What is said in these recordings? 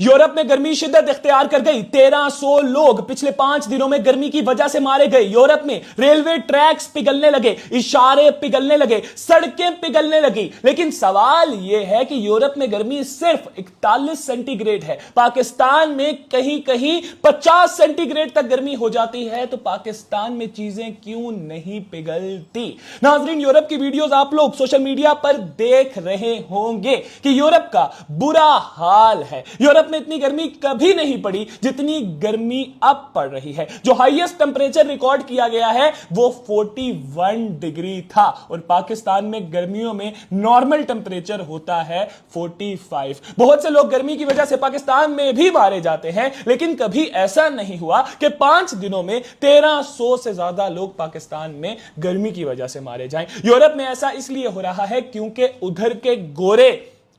Europe में गर्मी शिद्दत इख्तियार कर गई। 1300 लोग पिछले 5 दिनों में गर्मी की वजह से मारे गए। यूरोप में रेलवे ट्रैक्स पिघलने लगे, इशारे पिघलने लगे, सड़कें पिघलने लगी। लेकिन सवाल यह है कि यूरोप में गर्मी सिर्फ 41 सेंटीग्रेड है। पाकिस्तान में कहीं कहीं 50 सेंटीग्रेड तक गर्मी हो जाती है, तो पाकिस्तान में चीजें क्यों नहीं पिघलती? नाज़रीन, यूरोप की वीडियोस आप लोग सोशल मीडिया पर देख रहे होंगे कि यूरोप का बुरा हाल है। यूरोप में इतनी गर्मी कभी नहीं पड़ी जितनी गर्मी अब पड़ रही है। जो हाईएस्ट टेंपरेचर रिकॉर्ड किया गया है वो 41 डिग्री था, और पाकिस्तान में गर्मियों में नॉर्मल टेंपरेचर होता है 45। बहुत से लोग गर्मी की वजह से पाकिस्तान में भी मारे जाते हैं, लेकिन कभी ऐसा नहीं हुआ कि 5 दिनों में 1300 से ज्यादा लोग पाकिस्तान में गर्मी की वजह से मारे जाएं। यूरोप में ऐसा इसलिए हो रहा है क्योंकि उधर के गोरे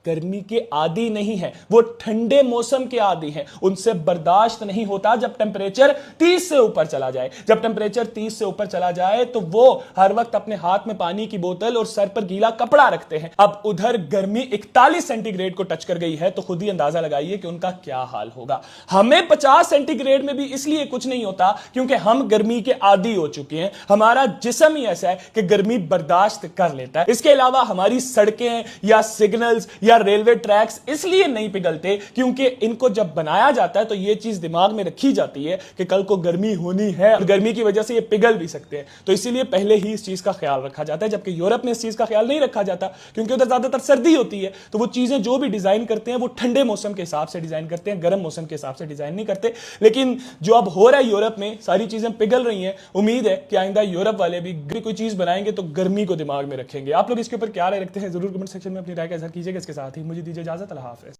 गर्मी के आदी नहीं है, वो ठंडे मौसम के आदी हैं। उनसे बर्दाश्त नहीं होता जब टेंपरेचर 30 से ऊपर चला जाए। जब टेंपरेचर 30 से ऊपर चला जाए तो वो हर वक्त अपने हाथ में पानी की बोतल और सर पर गीला कपड़ा रखते हैं। अब उधर गर्मी 41 सेंटीग्रेड को टच कर गई है, तो खुद ही अंदाजा लगाइए कि उनका क्या हाल होगा। हमें 50 सेंटीग्रेड में भी इसलिए कुछ नहीं होता क्योंकि हम गर्मी के आदी हो चुके हैं। हमारा जिस्म ही ऐसा है कि गर्मी बर्दाश्त कर लेता है। इसके अलावा हमारी सड़कें या सिग्नल्स या रेलवे ट्रैक्स इसलिए नहीं पिघलते क्योंकि इनको जब बनाया जाता है तो यह चीज दिमाग में रखी जाती है कि कल को गर्मी होनी है और गर्मी की वजह से ये पिघल भी सकते हैं, तो इसीलिए पहले ही इस चीज का ख्याल रखा जाता है। जबकि यूरोप में इस चीज का ख्याल नहीं रखा जाता क्योंकि उधर ज्यादातर सर्दी होती है, तो वो चीजें जो भी डिजाइन करते हैं वो ठंडे मौसम के हिसाब से डिजाइन करते हैं, गर्म मौसम के हिसाब से डिजाइन नहीं करते। लेकिन जो अब हो रहा है यूरोप में, सारी चीजें पिघल रही हैं। उम्मीद है कि आइंदा यूरोप वाले भी कोई चीज बनाएंगे तो गर्मी को दिमाग में रखेंगे। आप लोग इसके ऊपर क्या राय रखते हैं जरूर कमेंट सेक्शन में अपनी राय का इज़हार कीजिएगा। इसके साथ ही मुझे दीजिए इजाजत। अल्लाह हाफ़िज़।